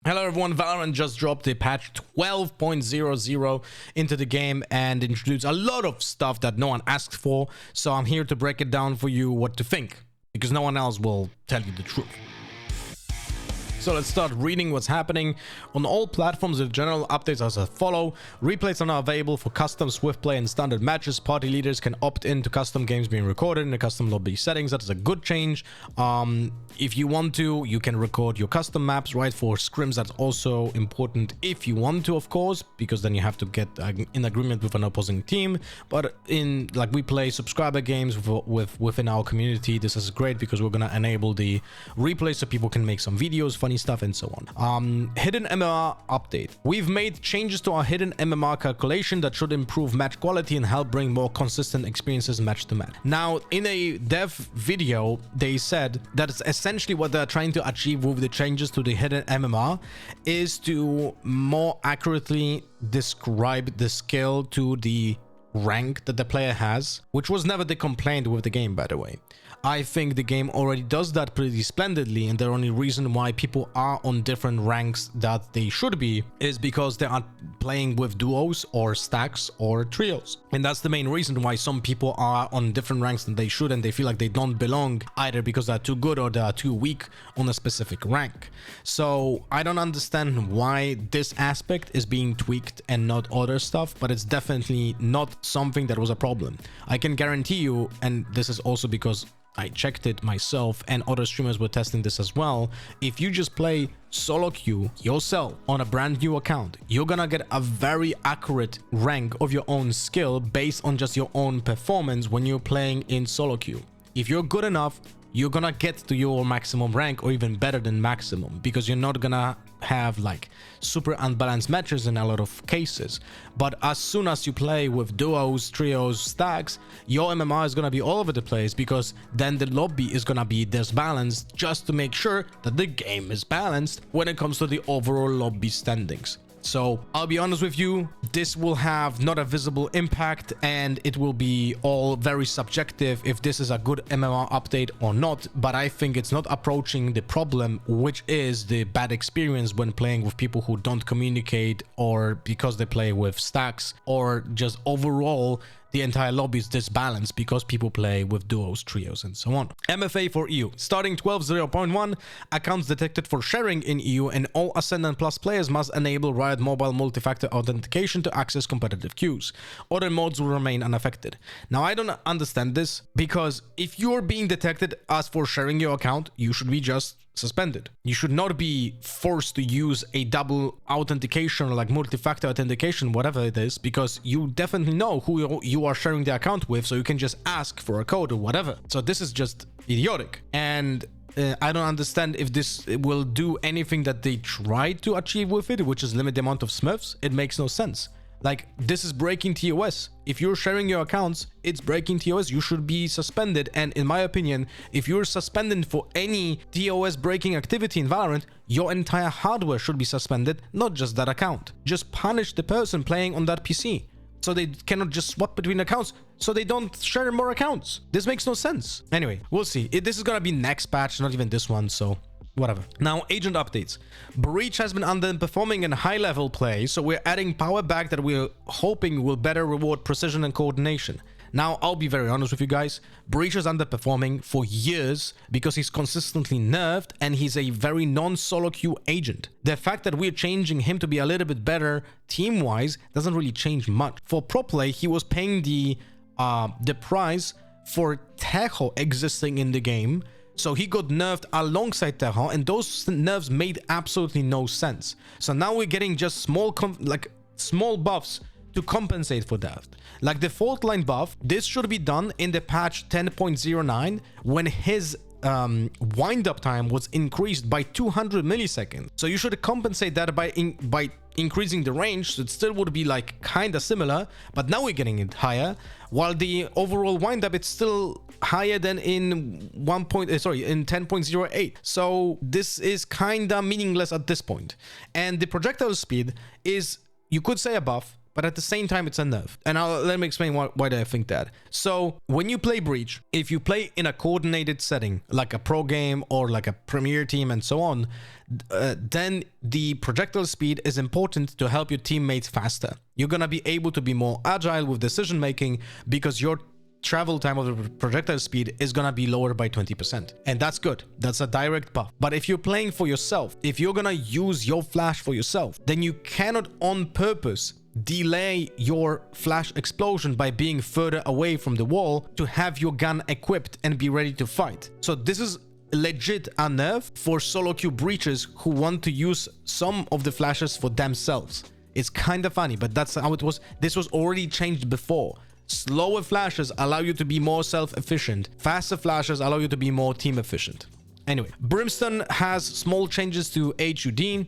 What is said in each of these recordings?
Hello everyone, Valorant just dropped the patch 12.00 into the game and introduced a lot of stuff that no one asked for. So I'm here to break it down for you what to think, because no one else will tell you the truth. So let's start reading what's happening. On all platforms, the general updates are as follow. Replays are now available for custom, swift play, and standard matches. Party leaders can opt in to custom games being recorded in the custom lobby settings. That is a good change. If you want to, you can record your custom maps, right? For scrims, that's also important if you want to, of course, because then you have to get in agreement with an opposing team. But in like we play subscriber games within our community, this is great because we're gonna enable the replay so people can make some videos, funny stuff, and so on. Hidden MMR update. We've made changes to our hidden MMR calculation that should improve match quality and help bring more consistent experiences match to match. Now, in a dev video, they said that it's essentially what they're trying to achieve with the changes to the hidden MMR is to more accurately describe the skill to the rank that the player has, which was never the complaint with the game, by the way. I think the game already does that pretty splendidly, and the only reason why people are on different ranks that they should be is because they are playing with duos or stacks or trios. And that's the main reason why some people are on different ranks than they should, and they feel like they don't belong either because they're too good or they're too weak on a specific rank. So I don't understand why this aspect is being tweaked and not other stuff, but it's definitely not something that was a problem. I can guarantee you, and this is also because I checked it myself and other streamers were testing this as well. If you just play solo queue yourself on a brand new account, you're gonna get a very accurate rank of your own skill based on just your own performance when you're playing in solo queue. If you're good enough, you're gonna get to your maximum rank or even better than maximum, because you're not gonna have like super unbalanced matches in a lot of cases. But as soon as you play with duos, trios, stacks, your MMR is gonna be all over the place, because then the lobby is gonna be disbalanced just to make sure that the game is balanced when it comes to the overall lobby standings. So I'll be honest with you, this will have not a visible impact, and it will be all very subjective if this is a good MMR update or not. But I think it's not approaching the problem, which is the bad experience when playing with people who don't communicate, or because they play with stacks, or just overall the entire lobby is disbalanced because people play with duos, trios, and so on. MFA for EU. Starting 12.0.1, accounts detected for sharing in EU and all Ascendant Plus players must enable Riot Mobile multi-factor authentication to access competitive queues. Other modes will remain unaffected. Now, I don't understand this, because if you're being detected as for sharing your account, you should be just suspended. You should not be forced to use a double authentication or like multi-factor authentication, whatever it is, because you definitely know who you are sharing the account with, so you can just ask for a code or whatever. So this is just idiotic, and I don't understand if this will do anything that they tried to achieve with it, which is limit the amount of smurfs. It makes no sense. Like, this is breaking TOS. If you're sharing your accounts, it's breaking TOS. You should be suspended. And in my opinion, if you're suspended for any TOS breaking activity in Valorant, your entire hardware should be suspended, not just that account. Just punish the person playing on that PC, so they cannot just swap between accounts, so they don't share more accounts. This makes no sense. Anyway, we'll see. This is gonna be next patch, not even this one, so whatever. Now, agent updates. Breach has been underperforming in high-level play, so we're adding power back that we're hoping will better reward precision and coordination. Now, I'll be very honest with you guys. Breach is underperforming for years because he's consistently nerfed and he's a very non-solo queue agent. The fact that we're changing him to be a little bit better team-wise doesn't really change much. For pro play, he was paying the price for Tejo existing in the game, so he got nerfed alongside Tejo, and those nerfs made absolutely no sense. So now we're getting just small buffs to compensate for that. Like the fault line buff, this should be done in the patch 10.09 when his wind-up time was increased by 200 milliseconds. So you should compensate that by increasing the range, so it still would be like kind of similar, but now we're getting it higher, while the overall wind-up it's still higher than in in 10.08. So this is kind of meaningless at this point. And the projectile speed is, you could say, a buff, but at the same time, it's a nerf. And let me explain why do I think that. So when you play Breach, if you play in a coordinated setting, like a pro game or like a premier team and so on, then the projectile speed is important to help your teammates faster. You're gonna be able to be more agile with decision making because your travel time of the projectile speed is gonna be lower by 20%, and that's good. That's a direct buff. But if you're playing for yourself, if you're gonna use your flash for yourself, then you cannot on purpose delay your flash explosion by being further away from the wall to have your gun equipped and be ready to fight. So this is legit a nerf for solo queue breaches who want to use some of the flashes for themselves. It's kind of funny, but that's how it was. This was already changed before. Slower flashes allow you to be more self-efficient. Faster flashes allow you to be more team efficient. Anyway, Brimstone has small changes to HUD.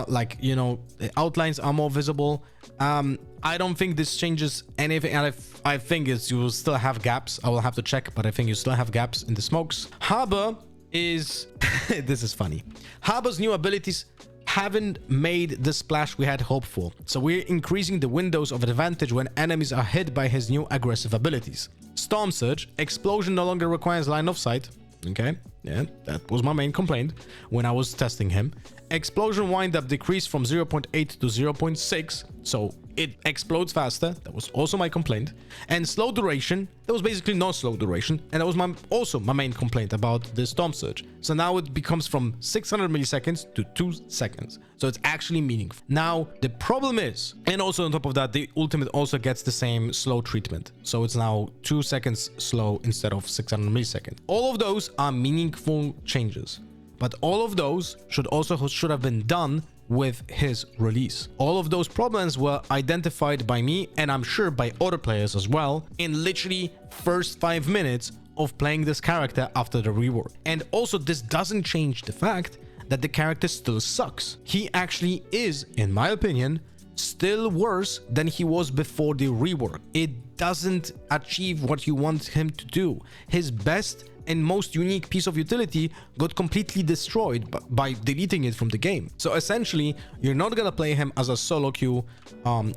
Like, you know, the outlines are more visible. I don't think this changes anything. And I think you will still have gaps. I will have to check, but I think you still have gaps in the smokes. Harbor is... this is funny. Harbor's new abilities haven't made the splash we had hoped for, so we're increasing the windows of advantage when enemies are hit by his new aggressive abilities. Storm Surge, explosion no longer requires line of sight. Okay, yeah, that was my main complaint when I was testing him. Explosion windup decreased from 0.8 to 0.6, so it explodes faster. That was also my complaint. And slow duration, there was basically no slow duration, and that was also my main complaint about the Storm Surge. So now it becomes from 600 milliseconds to 2 seconds, so it's actually meaningful. Now the problem is, and also on top of that, the ultimate also gets the same slow treatment, so it's now 2 seconds slow instead of 600 milliseconds. All of those are meaningful changes, but all of those should have been done with his release. All of those problems were identified by me, and I'm sure by other players as well, in literally first 5 minutes of playing this character after the rework. And also, this doesn't change the fact that the character still sucks. He actually is, in my opinion, still worse than he was before the rework. It doesn't achieve what you want him to do. His best and most unique piece of utility got completely destroyed by deleting it from the game. So essentially, you're not gonna play him as a solo queue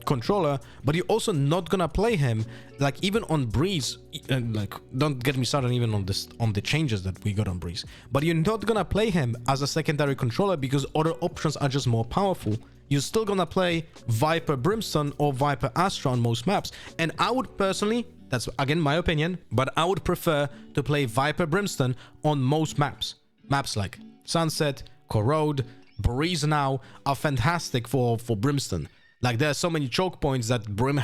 controller, but you're also not gonna play him like even on Breeze. Like, don't get me started even on the changes that we got on Breeze. But you're not gonna play him as a secondary controller because other options are just more powerful. You're still gonna play Viper Brimstone or Viper Astra on most maps, and I would personally, that's again my opinion, but I would prefer to play Viper Brimstone on most maps. Maps like Sunset, Corrode, Breeze now are fantastic for Brimstone. Like, there are so many choke points that Brim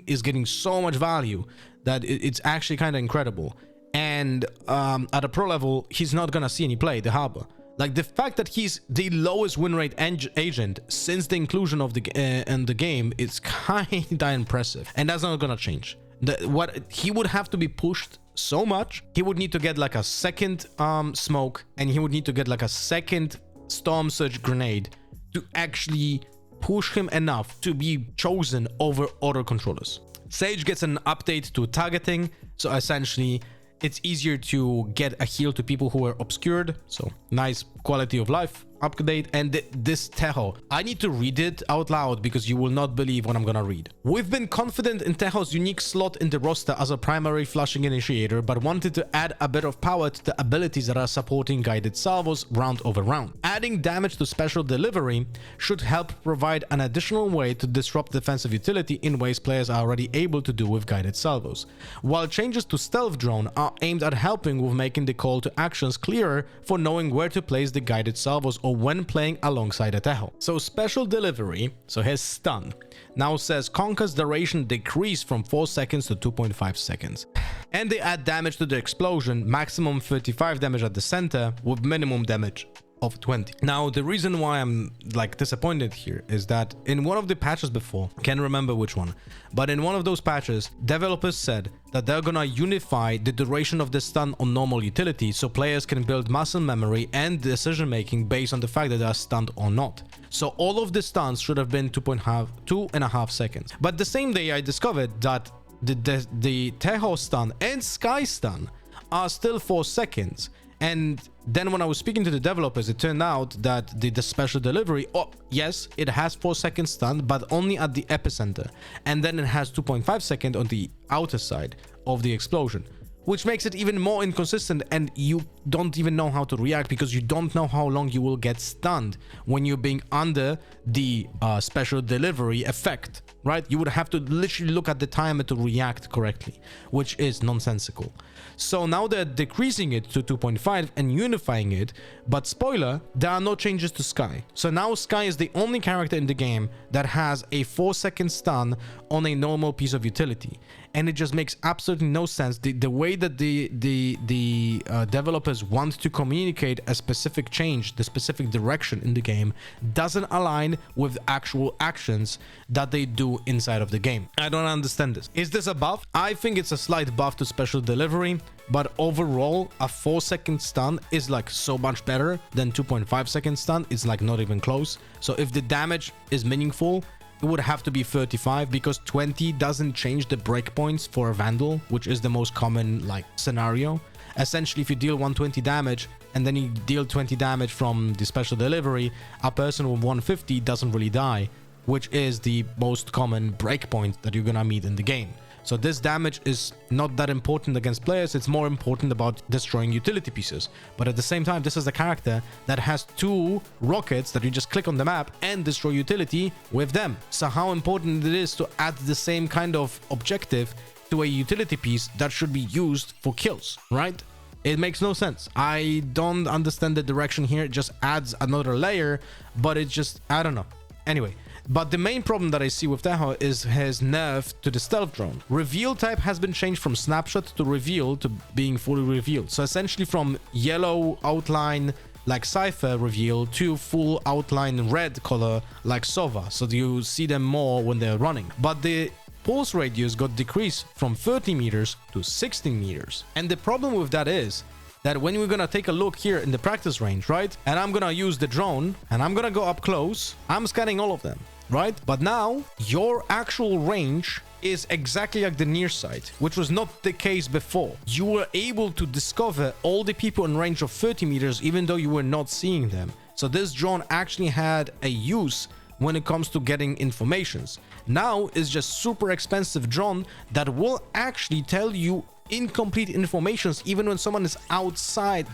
is getting so much value that it's actually kind of incredible. And at a pro level, he's not gonna see any play, the Harbor. Like, the fact that he's the lowest win rate agent since the inclusion of in the game is kinda impressive, and that's not gonna change. What he would have to be pushed so much. He would need to get like a second smoke, and he would need to get like a second Storm Surge grenade to actually push him enough to be chosen over other controllers. Sage gets an update to targeting, so essentially it's easier to get a heal to people who are obscured, so nice quality of life update. And this Tejo, I need to read it out loud because you will not believe what I'm gonna read. We've been confident in Tejo's unique slot in the roster as a primary flushing initiator, but wanted to add a bit of power to the abilities that are supporting guided salvos round over round. Adding damage to special delivery should help provide an additional way to disrupt defensive utility in ways players are already able to do with guided salvos, while changes to stealth drone are aimed at helping with making the call to actions clearer for knowing where to place the guided salvos or when playing alongside a Tejo. So special delivery, so his stun, now says Conquer's duration decreased from 4 seconds to 2.5 seconds. And they add damage to the explosion, maximum 35 damage at the center with minimum damage of 20. Now, the reason why I'm like disappointed here is that in one of the patches before, can't remember which one, but in one of those patches, developers said that they're gonna unify the duration of the stun on normal utility so players can build muscle memory and decision making based on the fact that they are stunned or not. So all of the stuns should have been 2.5 seconds. But the same day I discovered that the Tejo stun and Sky stun are still 4 seconds. And then when I was speaking to the developers, it turned out that the special delivery, oh yes, it has 4 seconds stun, but only at the epicenter, and then it has 2.5 seconds on the outer side of the explosion, which makes it even more inconsistent, and you don't even know how to react because you don't know how long you will get stunned when you're being under the special delivery effect, right? You would have to literally look at the timer to react correctly, which is nonsensical. So now they're decreasing it to 2.5 and unifying it, but spoiler, there are no changes to Skye. So now Skye is the only character in the game that has a 4-second stun on a normal piece of utility, and it just makes absolutely no sense. The way that the developers want to communicate a specific change, the specific direction in the game, doesn't align with actual actions that they do inside of the game. I don't understand this. Is this a buff? I think it's a slight buff to special delivery, but overall a 4-second stun is like so much better than 2.5-second stun. It's like not even close. So if the damage is meaningful, it would have to be 35, because 20 doesn't change the breakpoints for a Vandal, which is the most common like scenario. Essentially, if you deal 120 damage and then you deal 20 damage from the special delivery, a person with 150 doesn't really die, which is the most common breakpoint that you're gonna meet in the game. So this damage is not that important against players. It's more important about destroying utility pieces. But at the same time, this is a character that has 2 rockets that you just click on the map and destroy utility with them. So how important it is to add the same kind of objective to a utility piece that should be used for kills, right? It makes no sense. I don't understand the direction here. It just adds another layer, but it just, I don't know. Anyway, but the main problem that I see with Tejo is his nerf to the stealth drone. Reveal type has been changed from snapshot to reveal to being fully revealed. So essentially from yellow outline like Cypher reveal to full outline red color like Sova. So you see them more when they're running. But the pulse radius got decreased from 30 meters to 16 meters. And the problem with that is that when we're gonna take a look here in the practice range, right? And I'm gonna use the drone and I'm gonna go up close. I'm scanning all of them, right? But now your actual range is exactly like the near side, which was not the case before. You were able to discover all the people in range of 30 meters, even though you were not seeing them. So this drone actually had a use when it comes to getting informations. Now it's just super expensive drone that will actually tell you incomplete informations even when someone is outside,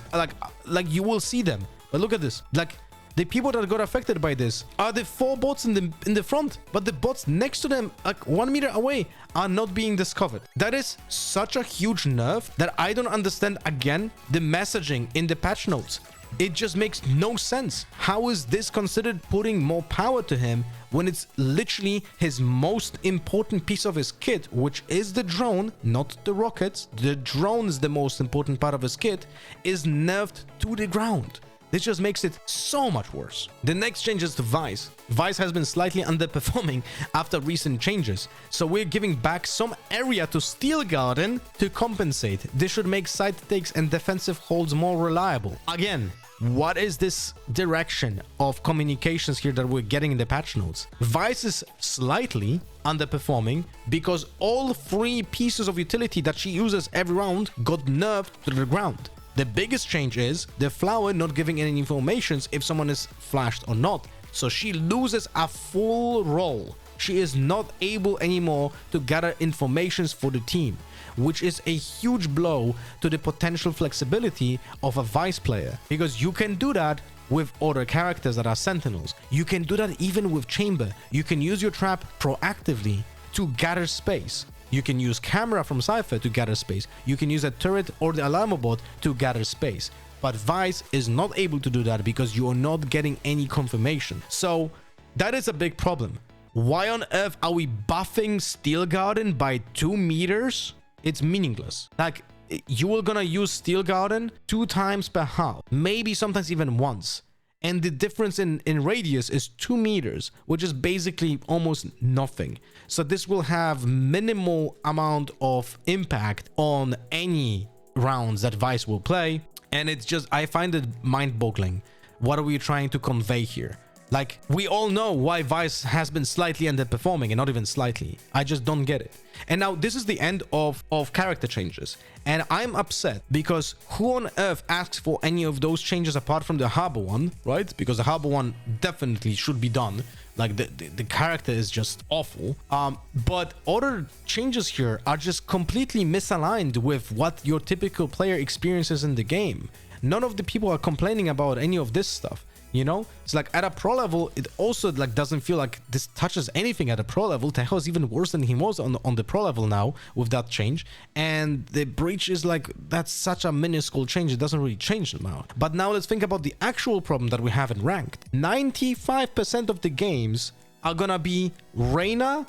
like you will see them. But look at this, like the people that got affected by this are the 4 bots in the front, but the bots next to them, like 1 meter away, are not being discovered. That is such a huge nerf that I don't understand again the messaging in the patch notes. It just makes no sense. How is this considered putting more power to him when it's literally his most important piece of his kit, which is the drone, not the rockets. The drone is the most important part of his kit, is nerfed to the ground. This just makes it so much worse. The next change is to Vice. Vice has been slightly underperforming after recent changes, so we're giving back some area to Steel Garden to compensate. This should make side takes and defensive holds more reliable. Again, what is this direction of communications here that we're getting in the patch notes? Vice is slightly underperforming because all 3 pieces of utility that she uses every round got nerfed to the ground. The biggest change is the flower not giving any informations if someone is flashed or not. So she loses a full role. She is not able anymore to gather informations for the team, which is a huge blow to the potential flexibility of a Vice player, because you can do that with other characters that are sentinels. You can do that even with Chamber. You can use your trap proactively to gather space. You can use camera from Cypher to gather space. You can use a turret or the alarm bot to gather space. But Vice is not able to do that because you are not getting any confirmation. So that is a big problem. Why on earth are we buffing Steel Garden by 2 meters? It's meaningless. Like, you are gonna use Steel Garden 2 times per half, maybe sometimes even once. And the difference in radius is 2 meters, which is basically almost nothing. So this will have minimal amount of impact on any rounds that Vice will play. And it's just, I find it mind-boggling. What are we trying to convey here? Like, we all know why Vice has been slightly underperforming, and not even slightly. I just don't get it. And now this is the end of character changes. And I'm upset because who on earth asks for any of those changes apart from the harbor one, right? Because the harbor one definitely should be done. Like, the character is just awful. But other changes here are just completely misaligned with what your typical player experiences in the game. None of the people are complaining about any of this stuff. You know, it's like at a pro level, it also like doesn't feel like this touches anything at a pro level. Tejo is even worse than he was on the pro level now with that change. And the breach is like, that's such a minuscule change. It doesn't really change the amount. But now let's think about the actual problem that we have in ranked. 95% of the games are gonna be Reyna,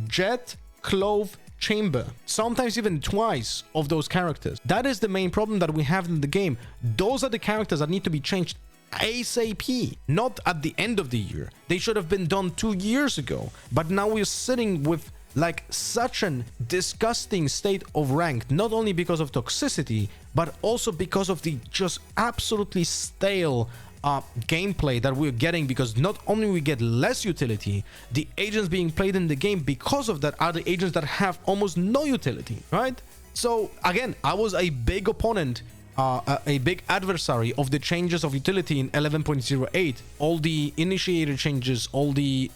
Jet, Clove, Chamber, sometimes even twice of those characters. That is the main problem that we have in the game. Those are the characters that need to be changed ASAP, not at the end of the year. They should have been done 2 years ago. But now we're sitting with like such an disgusting state of ranked, not only because of toxicity, but also because of the just absolutely stale gameplay that we're getting, because not only we get less utility, the agents being played in the game because of that are the agents that have almost no utility, right? So again, I was a big opponent, a big adversary of the changes of utility in 11.08, all the initiator changes, all the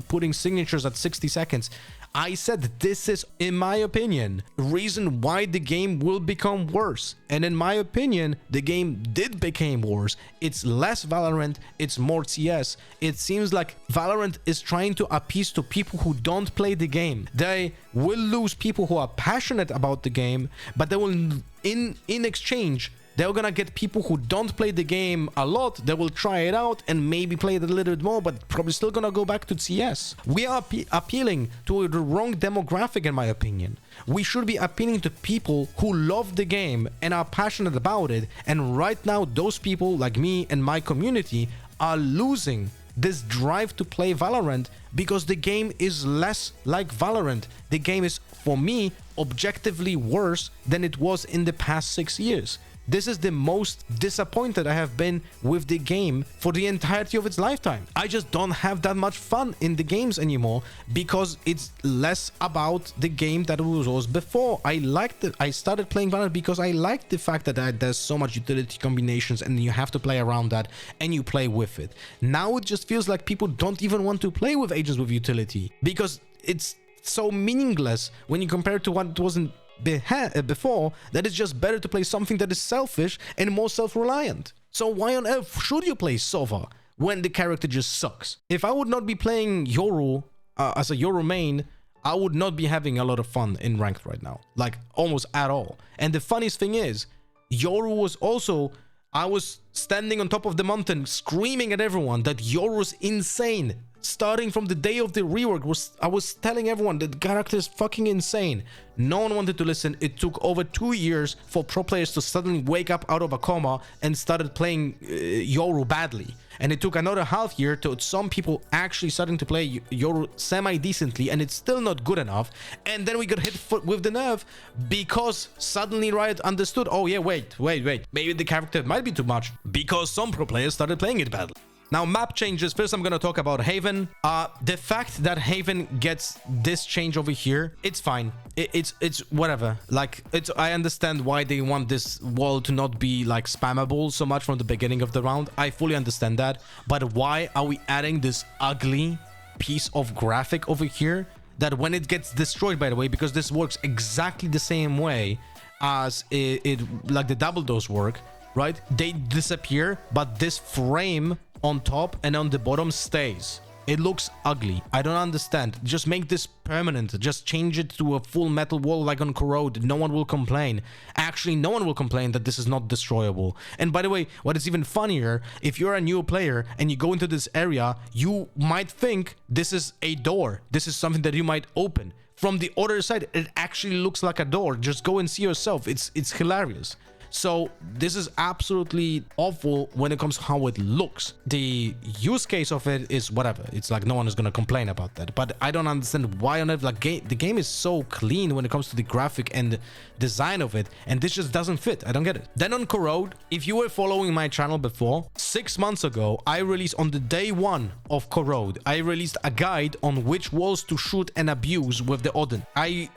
putting signatures at 60 seconds. I said this is, in my opinion, reason why the game will become worse. And in my opinion, the game did become worse. It's less Valorant, it's more CS. It seems like Valorant is trying to appease to people who don't play the game. They will lose people who are passionate about the game, but they will, in exchange, they're gonna get people who don't play the game a lot. They will try it out and maybe play it a little bit more, but probably still gonna go back to CS. We are appealing to the wrong demographic, in my opinion. We should be appealing to people who love the game and are passionate about it. And right now, those people like me and my community are losing this drive to play Valorant because the game is less like Valorant. The game is, for me, objectively worse than it was in the past 6 years. This is the most disappointed I have been with the game for the entirety of its lifetime. I just don't have that much fun in the games anymore because it's less about the game that it was before. I started playing Valorant because I liked the fact that there's so much utility combinations and you have to play around that and you play with it. Now it just feels like people don't even want to play with agents with utility because it's so meaningless when you compare it to what it wasn't before, that it's just better to play something that is selfish and more self-reliant. So why on earth should you play Sova when the character just sucks? If I would not be playing Yoru as a Yoru main, I would not be having a lot of fun in ranked right now, like almost at all. And the funniest thing is, Yoru was also, I was standing on top of the mountain screaming at everyone that Yoru's insane. Starting from the day of the rework, I was telling everyone that the character is fucking insane. No one wanted to listen. It took over 2 years for pro players to suddenly wake up out of a coma and started playing Yoru badly. And it took another half year to some people actually starting to play Yoru semi-decently, and it's still not good enough. And then we got hit with the nerf because suddenly Riot understood, oh yeah, wait, maybe the character might be too much because some pro players started playing it badly. Now, map changes. First, I'm going to talk about Haven. The fact that Haven gets this change over here, it's fine. It's whatever. Like, I understand why they want this wall to not be, like, spammable so much from the beginning of the round. I fully understand that. But why are we adding this ugly piece of graphic over here that when it gets destroyed, by the way, because this works exactly the same way as like the double dose work, right? They disappear, but this frame on top and on the bottom stays. It looks ugly. I don't understand. Just make this permanent. Just change it to a full metal wall like on Corrode. No one will complain. Actually, no one will complain that this is not destroyable. And by the way, what is even funnier, if you're a new player and you go into this area, you might think this is a door. This is something that you might open. From the other side, it actually looks like a door. Just go and see yourself. It's hilarious. So this is absolutely awful when it comes to how it looks. The use case of it is whatever. It's like no one is going to complain about that. But I don't understand why on earth, like the game is so clean when it comes to the graphic and design of it, and this just doesn't fit. I don't get it. Then on Corrode, if you were following my channel before, 6 months ago, I released on the day one of Corrode, I released a guide on which walls to shoot and abuse with the Odin. I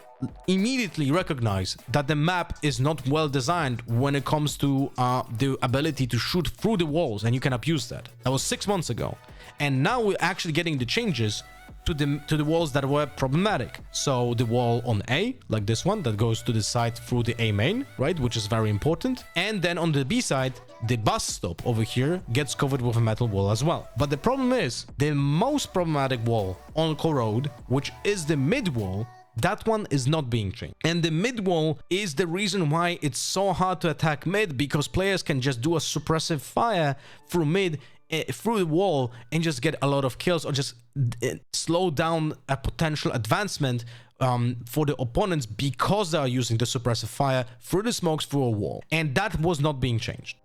immediately recognize that the map is not well designed when it comes to the ability to shoot through the walls, and you can abuse that. That was 6 months ago, and now we're actually getting the changes to the walls that were problematic. So the wall on A, like this one, that goes to the side through the A main, right, which is very important. And then on the B side, the bus stop over here gets covered with a metal wall as well. But the problem is, the most problematic wall on Corrode, which is the mid wall, that one is not being changed. And the mid wall is the reason why it's so hard to attack mid, because players can just do a suppressive fire through mid, through the wall, and just get a lot of kills, or just slow down a potential advancement for the opponents, because they are using the suppressive fire through the smokes through a wall. And that was not being changed.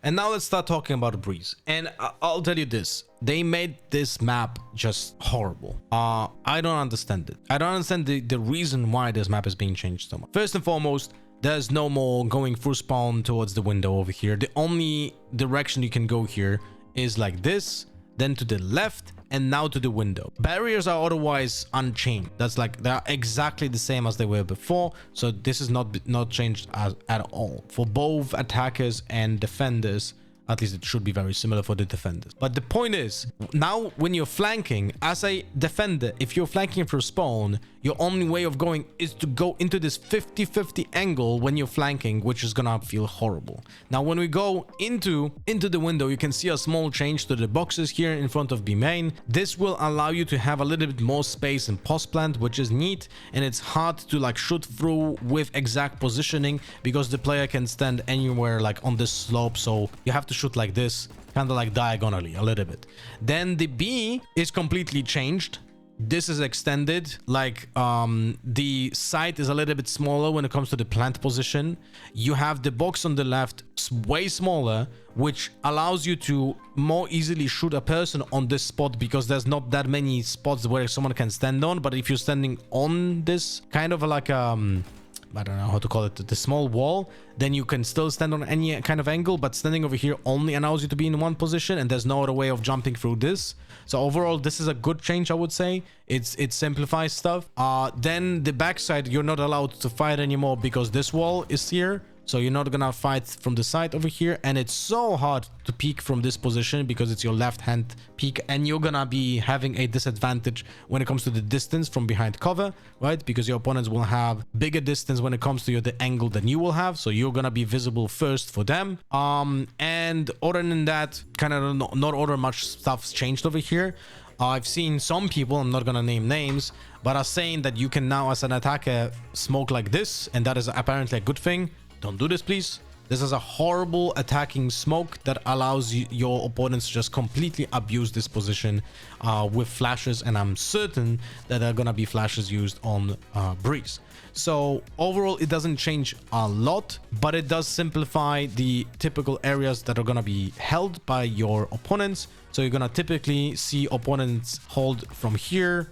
And now let's start talking about Breeze. And I'll tell you this, they made this map just horrible. I don't understand it. I don't understand the reason why this map is being changed so much. First and foremost, there's no more going through spawn towards the window over here. The only direction you can go here is like this, then to the left, and now to the window. Barriers are otherwise unchanged. That's like, they're exactly the same as they were before. So this is not changed at all. For both attackers and defenders, at least it should be very similar for the defenders. But the point is, now when you're flanking, as a defender, if you're flanking through spawn, your only way of going is to go into this 50-50 angle when you're flanking, which is gonna feel horrible. Now, when we go into the window, you can see a small change to the boxes here in front of B main. This will allow you to have a little bit more space in post plant, which is neat, and it's hard to like shoot through with exact positioning, because the player can stand anywhere like on this slope, so you have to shoot like this, kind of like diagonally a little bit. Then the B is completely changed. This is extended, like the site is a little bit smaller when it comes to the plant position. You have the box on the left way smaller, which allows you to more easily shoot a person on this spot, because there's not that many spots where someone can stand on. But if you're standing on this kind of like I don't know how to call it, the small wall, then you can still stand on any kind of angle, but standing over here only allows you to be in one position, and there's no other way of jumping through this. So overall, this is a good change, I would say. It simplifies stuff. Then the backside, you're not allowed to fight anymore, because this wall is here. So you're not gonna fight from the side over here, and it's so hard to peek from this position because it's your left hand peek, and you're gonna be having a disadvantage when it comes to the distance from behind cover, right? Because your opponents will have bigger distance when it comes to the angle than you will have, so you're gonna be visible first for them. And other than that, kind of not other much stuff's changed over here. I've seen some people, I'm not gonna name names, but are saying that you can now, as an attacker, smoke like this, and that is apparently a good thing. Don't do this, please. This is a horrible attacking smoke that allows your opponents to just completely abuse this position with flashes, and I'm certain that there are gonna be flashes used on Breeze. So overall, it doesn't change a lot, but it does simplify the typical areas that are gonna be held by your opponents. So you're gonna typically see opponents hold from here,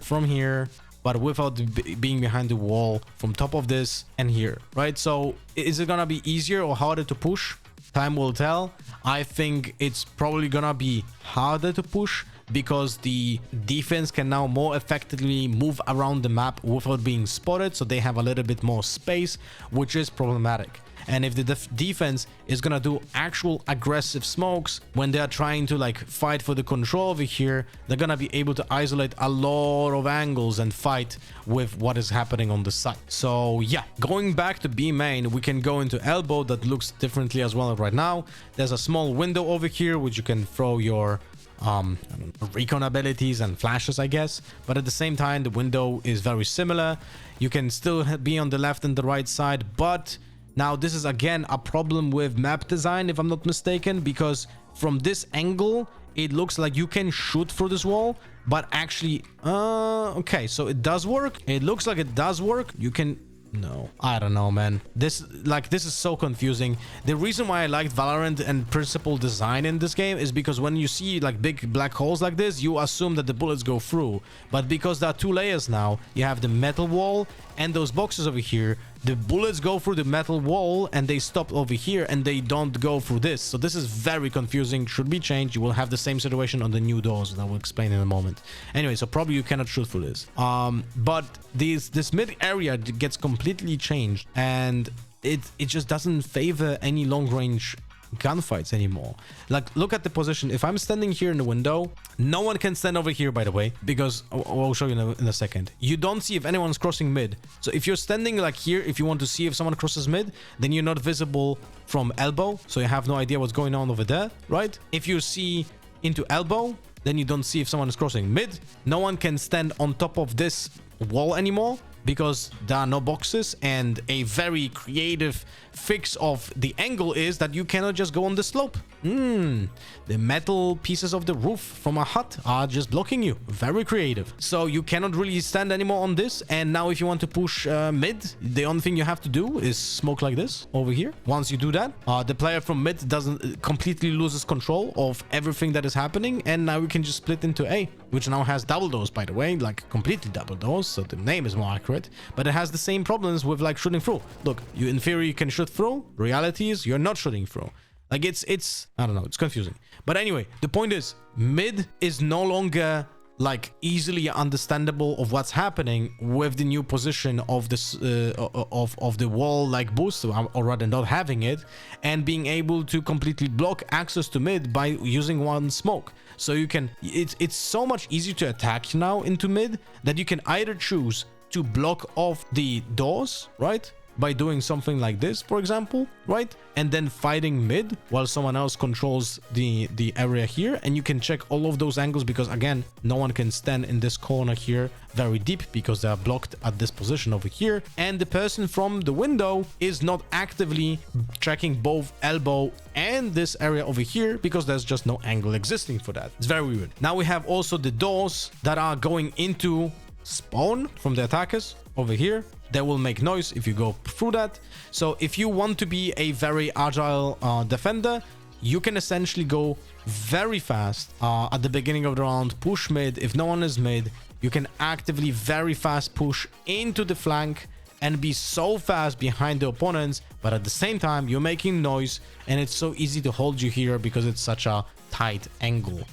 but without being behind the wall, from top of this and here, right? So is it gonna be easier or harder to push? Time will tell. I think it's probably gonna be harder to push, because the defense can now more effectively move around the map without being spotted, so they have a little bit more space, which is problematic. And if the defense is gonna do actual aggressive smokes when they are trying to like fight for the control over here, they're gonna be able to isolate a lot of angles and fight with what is happening on the side. So yeah, going back to B main, we can go into elbow. That looks differently as well right now. There's a small window over here which you can throw your I don't know, recon abilities and flashes, I guess. But at the same time, the window is very similar. You can still be on the left and the right side, but now this is again a problem with map design, if I'm not mistaken, because from this angle it looks like you can shoot through this wall, but actually okay, so it does work. It looks like it does work. You can No, I don't know, man. This is so confusing. The reason why I liked Valorant and principal design in this game is because when you see like big black holes like this, you assume that the bullets go through. But because there are two layers now, you have the metal wall and those boxes over here. The bullets go through the metal wall and they stop over here and they don't go through this. So this is very confusing. Should be changed. You will have the same situation on the new doors, and I will explain in a moment. Anyway, so probably you cannot shoot through this. But this mid area gets completely changed, and it just doesn't favor any long range gunfights anymore. Like, look at the position. If I'm standing here in the window, no one can stand over here, by the way, because I'll show you in a second. You don't see if anyone's crossing mid. So if you're standing like here, if you want to see if someone crosses mid, then you're not visible from elbow, so you have no idea what's going on over there, right? If you see into elbow, then you don't see if someone is crossing mid. No one can stand on top of this wall anymore because there are no boxes, and a very creative fix of the angle is that you cannot just go on the slope. The metal pieces of the roof from a hut are just blocking you. Very creative. So you cannot really stand anymore on this, and now if you want to push mid, the only thing you have to do is smoke like this over here. Once you do that, the player from mid doesn't completely loses control of everything that is happening, and now we can just split into A, which now has double doors, by the way, like completely double doors, so the name is more accurate, but it has the same problems with like shooting through. Look, you in theory you can shoot through. Reality is you're not shooting through. Like it's I don't know, it's confusing. But anyway, the point is mid is no longer like easily understandable of what's happening with the new position of this of the wall like boost, or rather not having it, and being able to completely block access to mid by using one smoke. So you can it's so much easier to attack now into mid that you can either choose to block off the doors, right, by doing something like this, for example, right, and then fighting mid while someone else controls the area here, and you can check all of those angles, because again, no one can stand in this corner here very deep because they are blocked at this position over here, and the person from the window is not actively checking both elbow and this area over here because there's just no angle existing for that. It's very weird. Now we have also the doors that are going into spawn from the attackers over here. They will make noise if you go through that. So if you want to be a very agile defender, you can essentially go very fast at the beginning of the round, push mid. If no one is mid, you can actively very fast push into the flank and be so fast behind the opponents, but at the same time you're making noise, and it's so easy to hold you here because it's such a tight angle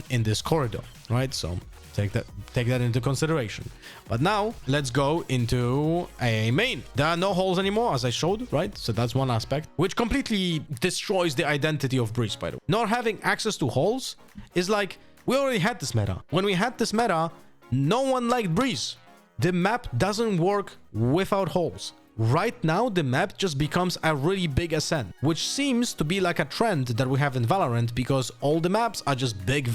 in this corridor, right? So take that into consideration. But now let's go into a main. There are no holes anymore, as I showed, right? So that's one aspect, which completely destroys the identity of Breeze, by the way. Not having access to holes is like, we already had this meta. When we had this meta, no one liked Breeze. The map doesn't work without holes. Right now, the map just becomes a really big ascent, which seems to be like a trend that we have in Valorant, because all the maps are just big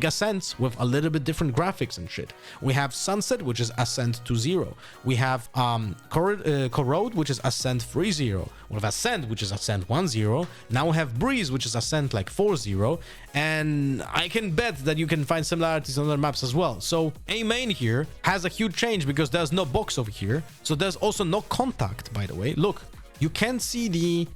ascents with a little bit different graphics and shit. We have Sunset, which is ascent 2-0. We have Corrode, which is ascent 3-0. We have Ascent, which is ascent 1-0. Now we have Breeze, which is ascent like 4-0. And I can bet that you can find similarities on other maps as well. So A main here has a huge change because there's no box over here. So there's also no contact, by the way. Look, you can't see the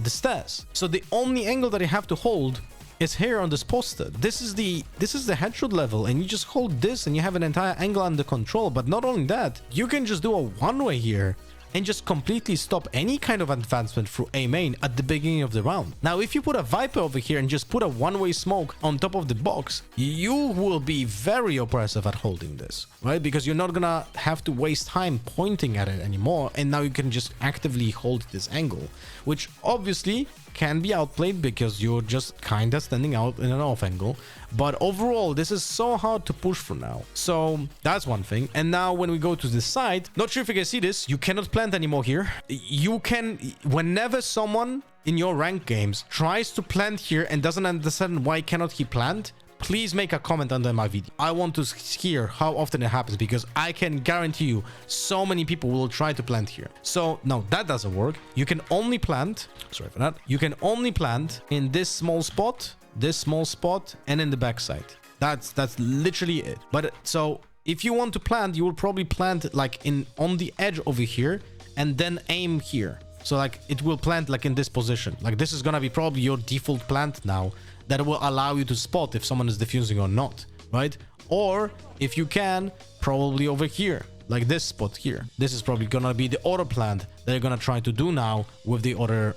stairs. So the only angle that you have to hold is here on this poster. This is the headshot level, and you just hold this and you have an entire angle under control. But not only that, you can just do a one-way here and just completely stop any kind of advancement through A main at the beginning of the round. Now, if you put a Viper over here and just put a one-way smoke on top of the box, you will be very oppressive at holding this, right? Because you're not gonna have to waste time pointing at it anymore, and now you can just actively hold this angle, which obviously can be outplayed because you're just kind of standing out in an off angle. But overall, this is so hard to push for now. So that's one thing. And now when we go to the side, not sure if you can see this, you cannot plant anymore here. You can, whenever someone in your ranked games tries to plant here and doesn't understand why cannot he plant, please make a comment under my video. I want to hear how often it happens, because I can guarantee you so many people will try to plant here. So no, that doesn't work. You can only plant, sorry for that, you can only plant in this small spot, and in the backside. That's literally it. But so if you want to plant, you will probably plant like on the edge over here and then aim here. So like it will plant like in this position. Like this is gonna be probably your default plant now that will allow you to spot if someone is defusing or not, right? Or if you can, probably over here, like this spot here. This is probably gonna be the auto plant that you're gonna try to do now with the other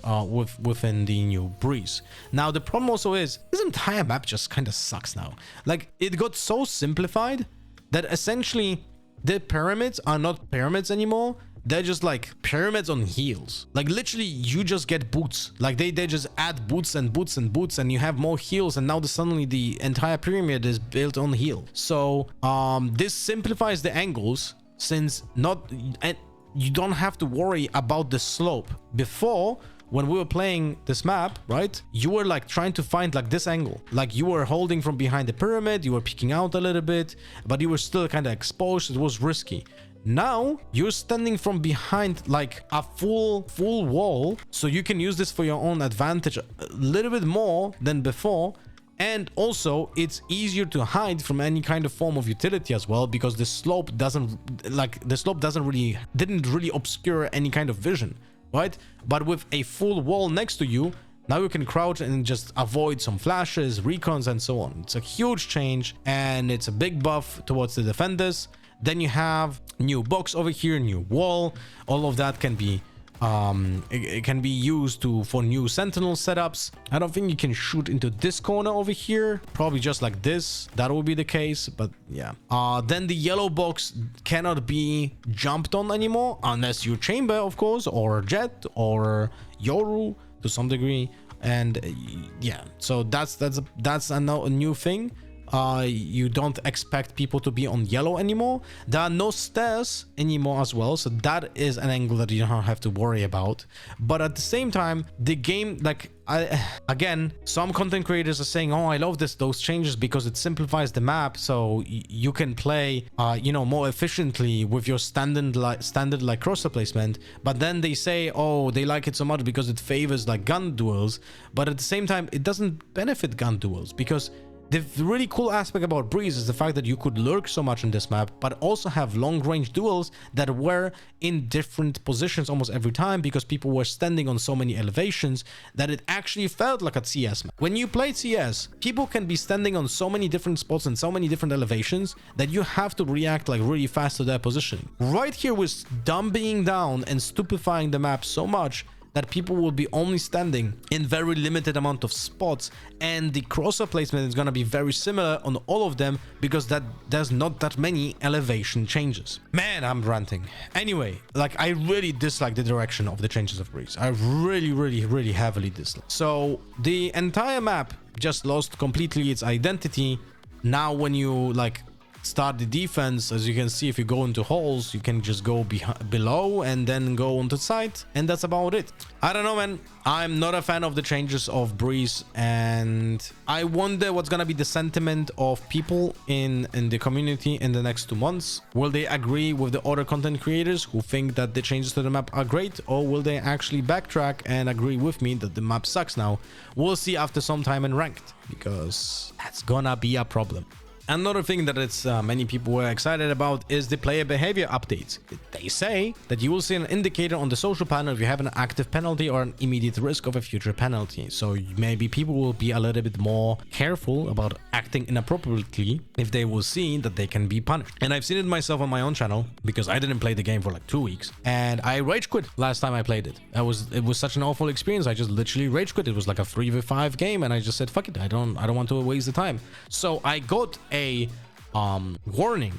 within the new Breeze. Now the problem also is this entire map just kind of sucks now. Like it got so simplified that essentially the pyramids are not pyramids anymore. They're just like pyramids on heels. Like literally you just get boots. Like they just add boots and boots and boots and you have more heals, and now suddenly the entire pyramid is built on heel. So this simplifies the angles, since you don't have to worry about the slope. Before, when we were playing this map, right, you were like trying to find like this angle. Like you were holding from behind the pyramid, you were peeking out a little bit, but you were still kind of exposed. It was risky. Now you're standing from behind like a full wall, so you can use this for your own advantage a little bit more than before. And also it's easier to hide from any kind of form of utility as well, because the slope didn't really obscure any kind of vision, right? But with a full wall next to you, now you can crouch and just avoid some flashes, recons, and so on. It's a huge change, and it's a big buff towards the defenders. Then you have new box over here, new wall. All of that can be it can be used for new sentinel setups. I don't think you can shoot into this corner over here, probably just like this. That will be the case, but yeah. Then the yellow box cannot be jumped on anymore unless you chamber, of course, or jet or yoru to some degree. And yeah, so that's a new thing. You don't expect people to be on yellow anymore. There are no stairs anymore as well, so that is an angle that you don't have to worry about. But at the same time, the game, like, again, some content creators are saying, oh, I love those changes because it simplifies the map, so you can play more efficiently with your standard like crosser placement. But then they say, oh, they like it so much because it favors like gun duels. But at the same time, it doesn't benefit gun duels, because the really cool aspect about Breeze is the fact that you could lurk so much in this map, but also have long-range duels that were in different positions almost every time, because people were standing on so many elevations that it actually felt like a CS map. When you play CS, people can be standing on so many different spots and so many different elevations that you have to react like really fast to their positioning. Right here was dumbing down and stupefying the map so much that people will be only standing in very limited amount of spots, and the crosser placement is going to be very similar on all of them, because there's not that many elevation changes. Man, I'm ranting. Anyway, like, I really dislike the direction of the changes of Breeze. I really heavily dislike. So the entire map just lost completely its identity. Now when you like start the defense, as you can see, if you go into holes, you can just go below and then go on the side, and that's about it. I don't know, man. I'm not a fan of the changes of Breeze, and I wonder what's gonna be the sentiment of people in the community in the next 2 months. Will they agree with the other content creators who think that the changes to the map are great, or will they actually backtrack and agree with me that the map sucks now? We'll see after some time in ranked, because that's gonna be a problem. Another thing that many people were excited about is the player behavior updates. They say that you will see an indicator on the social panel if you have an active penalty or an immediate risk of a future penalty. So maybe people will be a little bit more careful about acting inappropriately if they will see that they can be punished. And I've seen it myself on my own channel, because I didn't play the game for like 2 weeks, and I rage quit last time I played it. It was such an awful experience. I just literally rage quit. It was like a 3v5 game, and I just said, fuck it, I don't want to waste the time. So I got a warning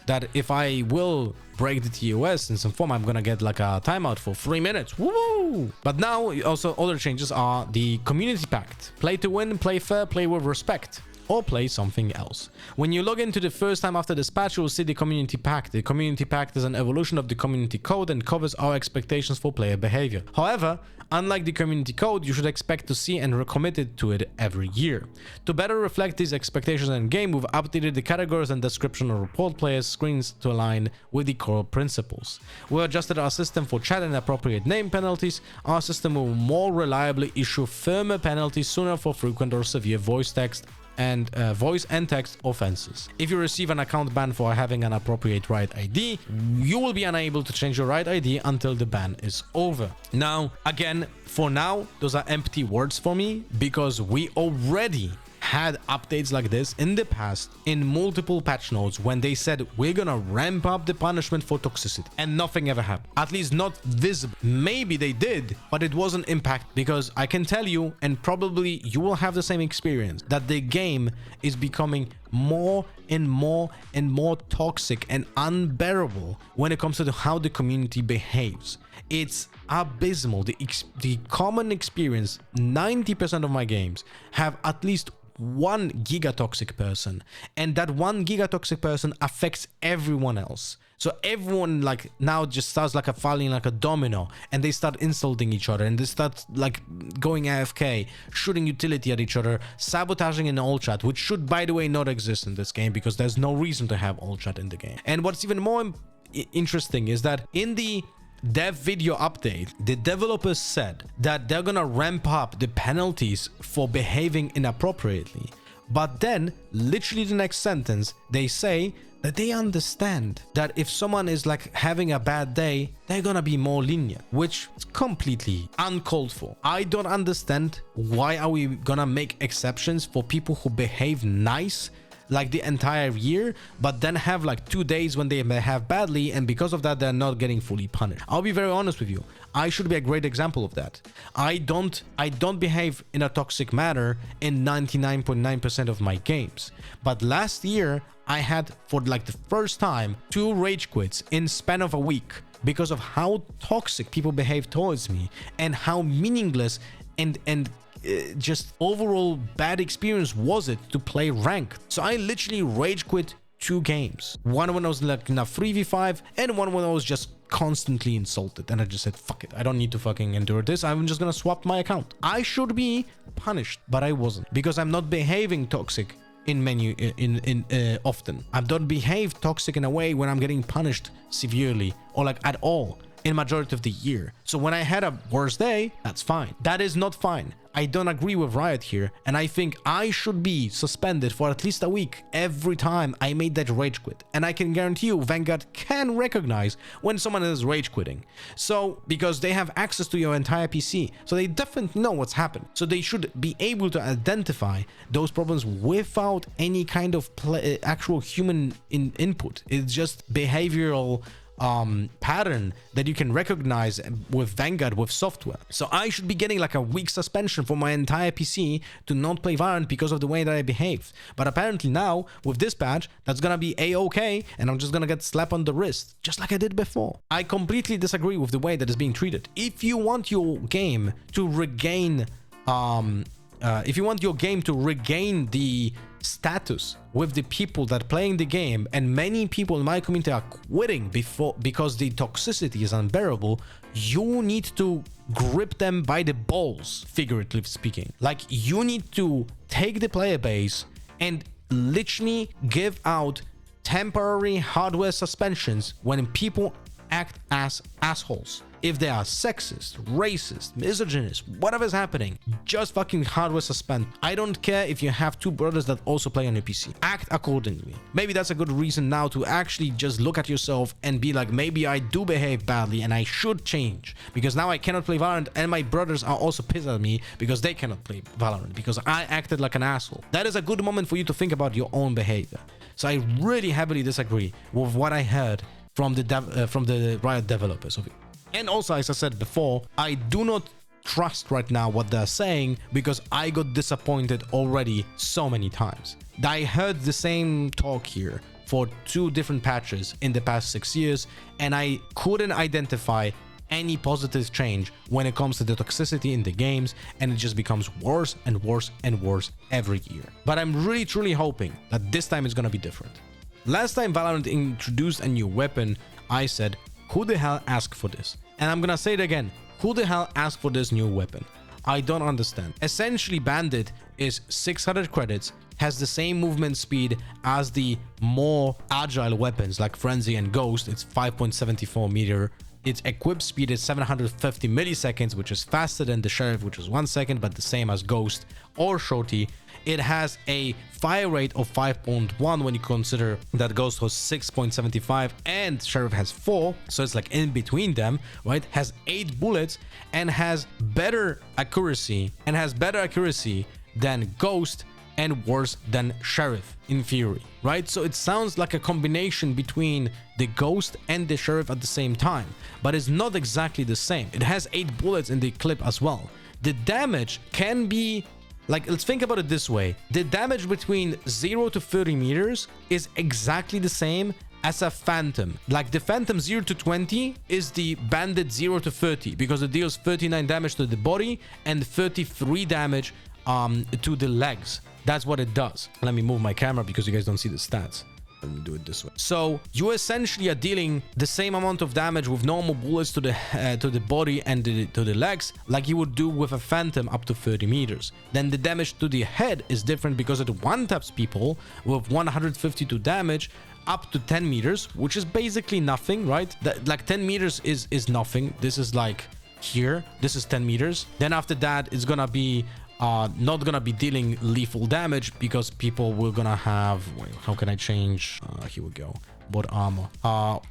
that if I will break the TOS in some form, I'm gonna get like a timeout for 3 minutes. Woo! But now also other changes are the community pact. Play to win, play fair, play with respect, or play something else. When you log into the first time after this patch, you will see the community pact. The community pact is an evolution of the community code and covers our expectations for player behavior. However, unlike the community code, you should expect to see and recommitted to it every year. To better reflect these expectations in game, we've updated the categories and description of report players screens to align with the core principles. We adjusted our system for chat and appropriate name penalties. Our system will more reliably issue firmer penalties sooner for frequent or severe voice text voice and text offenses. If you receive an account ban for having an appropriate right ID, you will be unable to change your right ID until the ban is over. Now, again, for now, those are empty words for me because we already had updates like this in the past in multiple patch notes when they said we're gonna ramp up the punishment for toxicity, and nothing ever happened. At least not visible. Maybe they did, but it wasn't impact, because I can tell you, and probably you will have the same experience, that the game is becoming more and more and more toxic and unbearable when it comes to how the community behaves. It's abysmal. The common experience, 90% of my games have at least one gigatoxic person, and that one gigatoxic person affects everyone else. So everyone like now just starts like falling like a domino, and they start insulting each other, and they start like going AFK, shooting utility at each other, sabotaging in all chat, which should, by the way, not exist in this game because there's no reason to have all chat in the game. And what's even more interesting is that in the dev video update, the developers said that they're gonna ramp up the penalties for behaving inappropriately, but then literally the next sentence they say that they understand that if someone is like having a bad day, they're gonna be more lenient, which is completely uncalled for. I don't understand why are we gonna make exceptions for people who behave nice like the entire year, but then have like 2 days when they behave badly, and because of that they're not getting fully punished. I'll be very honest with you, I should be a great example of that. I don't behave in a toxic manner in 99.9% of my games, but last year I had, for like the first time, 2 rage quits in span of a week because of how toxic people behave towards me and how meaningless and just overall bad experience was it to play ranked. So I literally rage quit 2 games. One when I was like in a 3v5, and one when I was just constantly insulted, and I just said fuck it, I don't need to fucking endure this, I'm just gonna swap my account. I should be punished, but I wasn't, because I'm not behaving toxic often. I don't behave toxic in a way when I'm getting punished severely or like at all in majority of the year. So when I had a worse day, that's fine. That is not fine. I don't agree with Riot here, and I think I should be suspended for at least a week every time I made that rage quit. And I can guarantee you Vanguard can recognize when someone is rage quitting. So, because they have access to your entire PC, so they definitely know what's happened. So they should be able to identify those problems without any kind of actual human input. It's just behavioral pattern that you can recognize with Vanguard with software. So I should be getting like a week suspension for my entire PC to not play VALORANT because of the way that I behaved. But apparently now with this patch, that's gonna be a-okay, and I'm just gonna get slapped on the wrist just like I did before. I completely disagree with the way that is being treated. If you want your game to regain the status with the people that playing the game, and many people in my community are quitting because the toxicity is unbearable, you need to grip them by the balls, figuratively speaking. Like, you need to take the player base and literally give out temporary hardware suspensions when people act as assholes. If they are sexist, racist, misogynist, whatever's happening, just fucking hardware suspend. I don't care if you have 2 brothers that also play on your PC. Act accordingly. Maybe that's a good reason now to actually just look at yourself and be like, maybe I do behave badly and I should change, because now I cannot play Valorant, and my brothers are also pissed at me because they cannot play Valorant because I acted like an asshole. That is a good moment for you to think about your own behavior. So I really heavily disagree with what I heard from the Riot developers of it. And also, as I said before, I do not trust right now what they're saying because I got disappointed already so many times. I heard the same talk here for 2 different patches in the past 6 years, and I couldn't identify any positive change when it comes to the toxicity in the games, and it just becomes worse and worse and worse every year. But I'm really truly hoping that this time it's gonna be different. Last time Valorant introduced a new weapon, I said, who the hell asked for this? And I'm gonna say it again, who the hell asked for this new weapon? I don't understand. Essentially, Bandit is 600 credits, has the same movement speed as the more agile weapons like Frenzy and Ghost. It's 5.74 meter its equip speed is 750 milliseconds, which is faster than the Sheriff, which is 1 second, but the same as Ghost or Shorty. It has a fire rate of 5.1 when you consider that Ghost has 6.75 and Sheriff has 4, so it's like in between them, right? Has 8 bullets and has better accuracy than Ghost and worse than Sheriff in theory, right? So it sounds like a combination between the Ghost and the Sheriff at the same time, but it's not exactly the same. It has 8 bullets in the clip as well. The damage can be like, let's think about it this way. The damage between 0 to 30 meters is exactly the same as a Phantom. Like the Phantom 0 to 20 is the Bandit 0 to 30 because it deals 39 damage to the body and 33 damage to the legs. That's what it does. Let me move my camera because you guys don't see the stats. Let me do it this way. So you essentially are dealing the same amount of damage with normal bullets to the body and to the legs like you would do with a Phantom up to 30 meters. Then the damage to the head is different because it one-taps people with 152 damage up to 10 meters, which is basically nothing, right? Like 10 meters is nothing. This is like here. This is 10 meters. Then after that, it's gonna be not gonna be dealing lethal damage because people will gonna have, wait, how can I change? Here we go. Bot armor.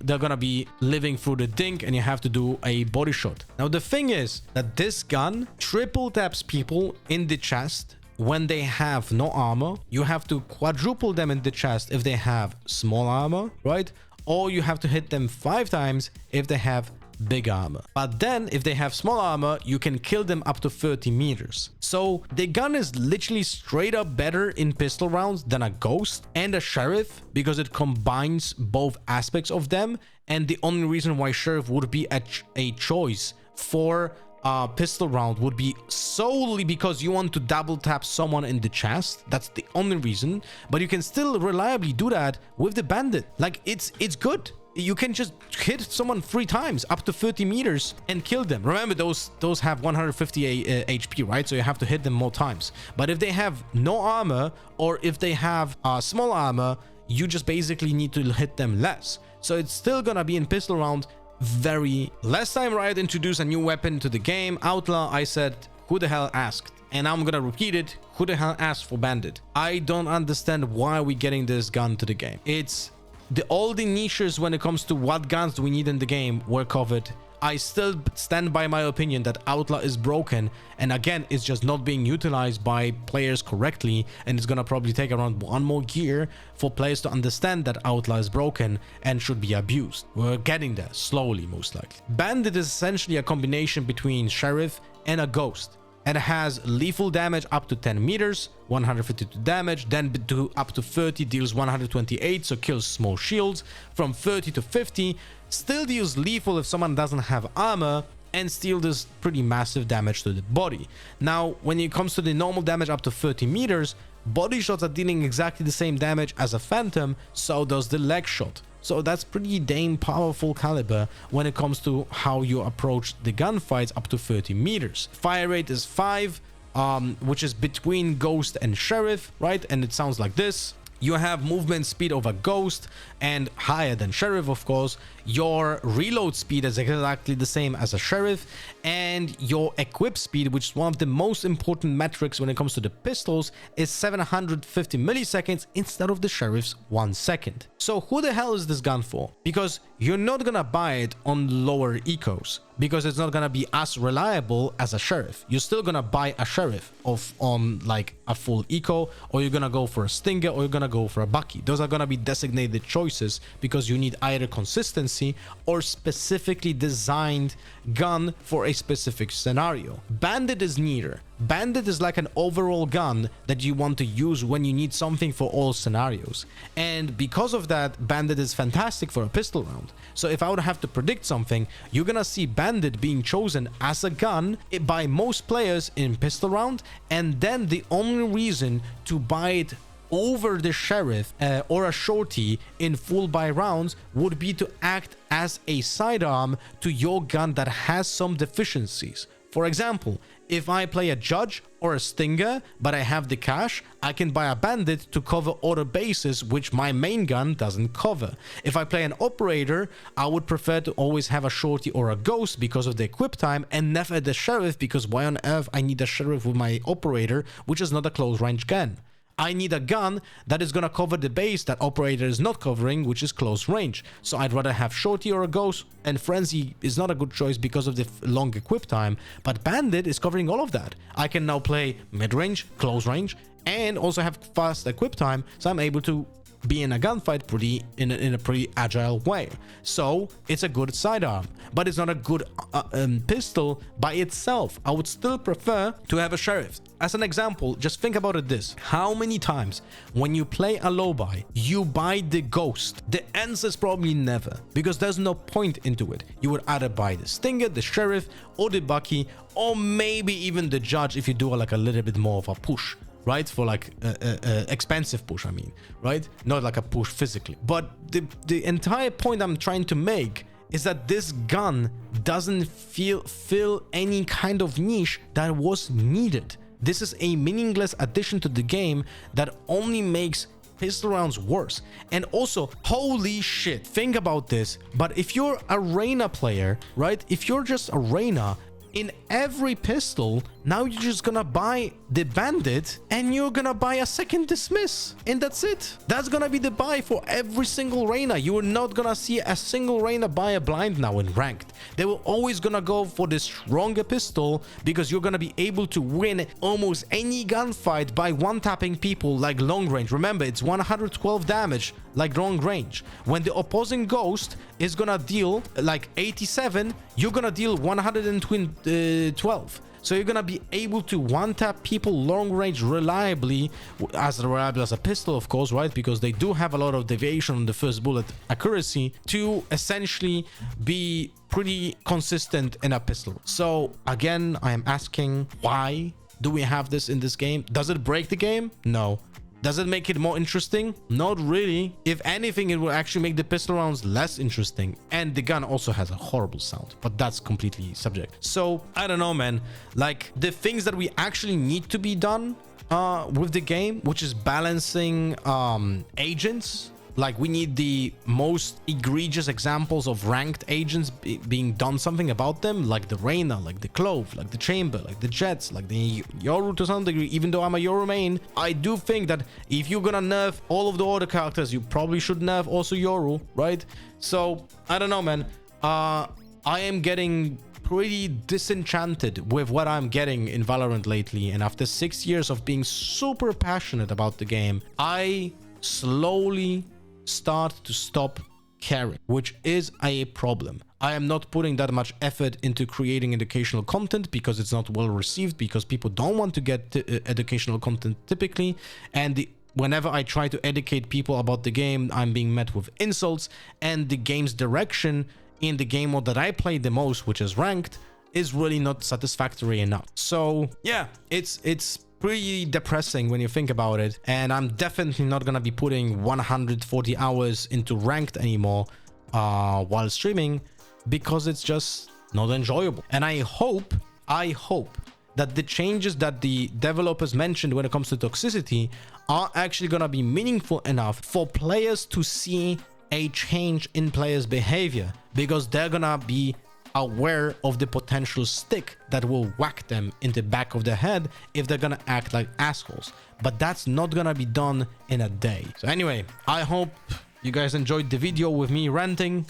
They're gonna be living through the dink and you have to do a body shot. Now the thing is that this gun triple taps people in the chest when they have no armor. You have to quadruple them in the chest if they have small armor, right? Or you have to hit them 5 times if they have big armor. But then if they have small armor, you can kill them up to 30 meters. So the gun is literally straight up better in pistol rounds than a Ghost and a Sheriff because it combines both aspects of them. And the only reason why Sheriff would be a choice for pistol round would be solely because you want to double tap someone in the chest. That's the only reason. But you can still reliably do that with the Bandit. Like it's good. You can just hit someone 3 times up to 30 meters and kill them. Remember, those have 150 HP, right? So you have to hit them more times. But if they have no armor or if they have small armor, you just basically need to hit them less. So it's still gonna be in pistol round very. Last time Riot introduced a new weapon to the game, Outlaw, I said, who the hell asked? And I'm gonna repeat it. Who the hell asked for Bandit? I don't understand why we're getting this gun to the game. It's all the niches when it comes to what guns do we need in the game were covered. I still stand by my opinion that Outlaw is broken, and again, it's just not being utilized by players correctly, and it's gonna probably take around 1 more year for players to understand that Outlaw is broken and should be abused. We're getting there, slowly most likely. Bandit is essentially a combination between Sheriff and a Ghost. It has lethal damage up to 10 meters, 152 damage, then up to 30 deals 128, so kills small shields. From 30 to 50, still deals lethal if someone doesn't have armor, and still does pretty massive damage to the body. Now, when it comes to the normal damage up to 30 meters, body shots are dealing exactly the same damage as a Phantom, so does the leg shot. So that's pretty damn powerful caliber when it comes to how you approach the gunfights up to 30 meters. Fire rate is 5, which is between Ghost and Sheriff, right? And it sounds like this. You have movement speed over Ghost and higher than Sheriff, of course. Your reload speed is exactly the same as a Sheriff, and your equip speed, which is one of the most important metrics when it comes to the pistols, is 750 milliseconds instead of the Sheriff's 1 second. So who the hell is this gun for? Because you're not gonna buy it on lower ecos, because it's not gonna be as reliable as a Sheriff. You're still gonna buy a Sheriff on like a full eco, or you're gonna go for a Stinger, or you're gonna go for a Bucky. Those are gonna be designated choices because you need either consistency or specifically designed gun for a specific scenario. Bandit is neither. Bandit is like an overall gun that you want to use when you need something for all scenarios. And because of that, Bandit is fantastic for a pistol round. So if I would have to predict something, you're gonna see Bandit being chosen as a gun by most players in pistol round, and then the only reason to buy it over the Sheriff or a Shorty in full buy rounds would be to act as a sidearm to your gun that has some deficiencies. For example, if I play a judge or a stinger, but I have the cash, I can buy a bandit to cover other bases which my main gun doesn't cover. If I play an operator, I would prefer to always have a shorty or a ghost because of the equip time, and never the sheriff, because why on earth I need a sheriff with my operator, which is not a close range gun. I need a gun that is gonna cover the base that operator is not covering, which is close range. So I'd rather have shorty or a ghost, and frenzy is not a good choice because of the long equip time, but bandit is covering all of that. I can now play mid-range, close range, and also have fast equip time, so I'm able to be in a gunfight in a pretty agile way. So it's a good sidearm, but it's not a good pistol by itself. I would still prefer to have a sheriff. As an example, just think about it this: how many times when you play a low buy, you buy the ghost? The answer is probably never, because there's no point into it. You would either buy the stinger, the sheriff, or the bucky, or maybe even the judge if you do like a little bit more of a push, right? For like expensive push, I mean, right? Not like a push physically. But the entire point I'm trying to make is that this gun doesn't fill any kind of niche that was needed. This is a meaningless addition to the game that only makes pistol rounds worse. And also, holy shit, think about this, but if you're a Reyna player, right? If you're just a Reyna, in every pistol, now you're just gonna buy the bandit and you're gonna buy a second dismiss, and that's it. That's gonna be the buy for every single Reyna. You are not gonna see a single Reyna buy a blind now in ranked. They will always gonna go for the stronger pistol, because you're gonna be able to win almost any gunfight by one-tapping people like long range. Remember, it's 112 damage like long range. When the opposing ghost is gonna deal like 87, you're gonna deal 112. So you're gonna be able to one-tap people long range reliably, as reliable as a pistol, of course, right? Because they do have a lot of deviation on the first bullet accuracy to essentially be pretty consistent in a pistol. So again, I am asking, why do we have this in this game? Does it break the game? No. Does it make it more interesting? Not really. If anything, it will actually make the pistol rounds less interesting. And the gun also has a horrible sound, but that's completely subject. So I don't know, man. Like, the things that we actually need to be done with the game, which is balancing agents. Like, we need the most egregious examples of ranked agents being done something about them, like the Reyna, like the Clove, like the Chamber, like the Jets, like the Yoru to some degree. Even though I'm a Yoru main, I do think that if you're gonna nerf all of the other characters, you probably should nerf also Yoru, right? So, I don't know, man. I am getting pretty disenchanted with what I'm getting in Valorant lately, and after 6 years of being super passionate about the game, I slowly start to stop caring, which is a problem. I am not putting that much effort into creating educational content because it's not well received, because people don't want to get educational content typically, and whenever I try to educate people about the game, I'm being met with insults, and the game's direction in the game mode that I play the most, which is ranked, is really not satisfactory enough. So yeah, it's pretty depressing when you think about it, and I'm definitely not gonna be putting 140 hours into ranked anymore while streaming, because it's just not enjoyable. And I hope that the changes that the developers mentioned when it comes to toxicity are actually gonna be meaningful enough for players to see a change in players' behavior, because they're gonna be aware of the potential stick that will whack them in the back of the head if they're gonna act like assholes. But that's not gonna be done in a day. So anyway, I hope you guys enjoyed the video with me ranting.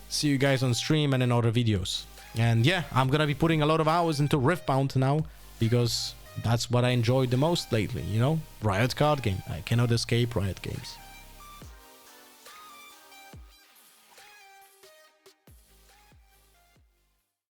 See you guys on stream and in other videos. And yeah, I'm gonna be putting a lot of hours into Riftbound now, because that's what I enjoyed the most lately, you know? Riot card game. I cannot escape Riot games.